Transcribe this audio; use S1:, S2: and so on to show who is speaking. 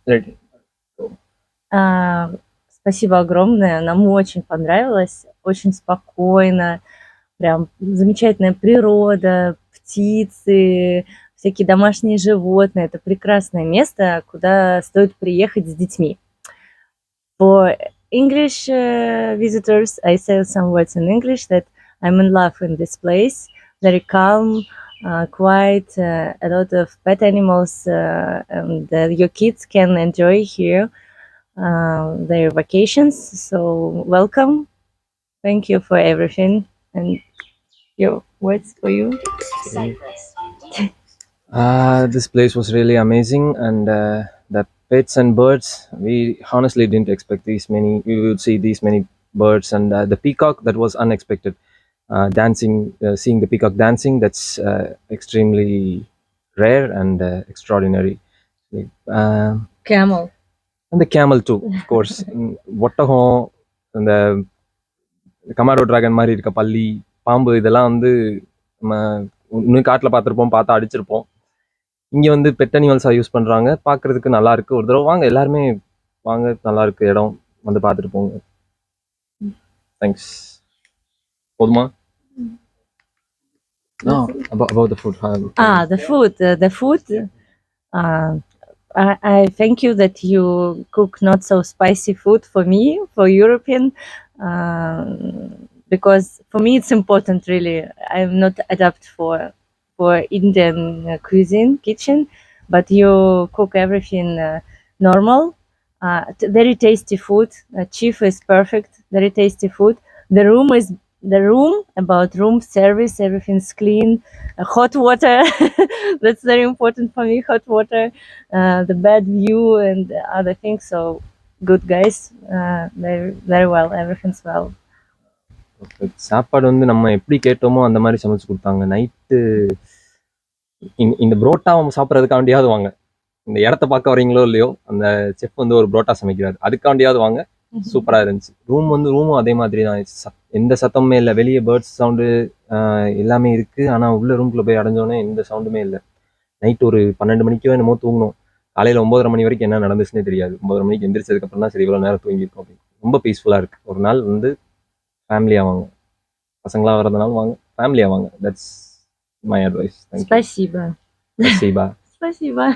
S1: Ready.
S2: Спасибо огромное, нам очень понравилось, очень спокойно, прям замечательная природа, птицы, всякие домашние животные. Это прекрасное место, куда стоит приехать с детьми. For English visitors, I say some words in English that I'm in love in this place. Very calm, quiet, a lot of pet animals, and your kids can enjoy here their vacations. So welcome. Thank you for everything. And your words for you.
S1: This place was really amazing, and the pets and birds. We honestly didn't expect these many. We would see these many birds, and the peacock, that was unexpected. Dancing, seeing the peacock dancing, that's extremely rare and extraordinary.
S2: Camel.
S1: And the camel too, of course. ஒட்டகம், அந்த கமாரோ dragon மாதிரி இருக்க பல்லி, பாம்பு, இதெல்லாம் வந்து நம்ம இன்னும் காட்டில் பார்த்துருப்போம், பார்த்தா அடிச்சிருப்போம். இங்கே வந்து பெட் அனிமல்ஸாக யூஸ் பண்ணுறாங்க. பார்க்குறதுக்கு நல்லா இருக்குது. ஒரு தடவை வாங்க, எல்லாருமே வாங்க, நல்லா இருக்குது இடம், வந்து பார்த்துட்டு போங்க. தேங்க்ஸ். போதுமா? No, about the food.
S2: The food. I thank you that you cook not so spicy food for me, for European, because for me it's important really. I'm not adapt for Indian cuisine kitchen, but you cook everything normal. Very tasty food. Chief is perfect. Very tasty food. The room, about room service, everything's clean. Hot water, that's very important for me. Hot water, the bed view, and other things. So good, guys. Very, very well. Everything's well.
S1: சாப்பாடு வந்து நம்ம எப்படி கேட்டோமோ அந்த மாதிரி சமைச்சு கொடுத்தாங்க. Night இந்த புரோட்டா சாப்பிட்றதுக்காண்டியாவது வாங்க. இந்த இடத்த பார்க்க வரீங்களோ இல்லையோ, அந்த செஃப் வந்து ஒரு புரோட்டா சமைக்கிறாரு, அதுக்காண்டியாவது வாங்க. சூப்பராக இருந்துச்சு. ரூமும் அதே மாதிரி தான். எந்த சத்தமுமே இல்லை. வெளியே பேர்ட்ஸ் சவுண்டு எல்லாமே இருக்குது. ஆனால் உள்ள ரூம்குள்ளே போய் அடைஞ்சோன்னே எந்த சவுண்டுமே இல்லை. நைட்டு ஒரு 12 மணிக்கோ என்னமோ தூங்கணும். காலையில் 9:30 மணி வரைக்கும் என்ன நடந்துச்சுன்னே தெரியாது. 9:30 மணிக்கு எந்திரிச்சதுக்கப்புறம் தான் சரி இவ்வளோ நேரம் தூங்கியிருக்கோம் அப்படின்னு. ரொம்ப பீஸ்ஃபுல்லாக இருக்குது. ஒரு நாள் வந்து ஃபேமிலியாக வாங்க. பசங்களாக வர்றதுனால வாங்க, ஃபேமிலியாக வாங்க. That's my advice.
S2: Спасибо.
S1: Спасибо.
S2: Спасибо.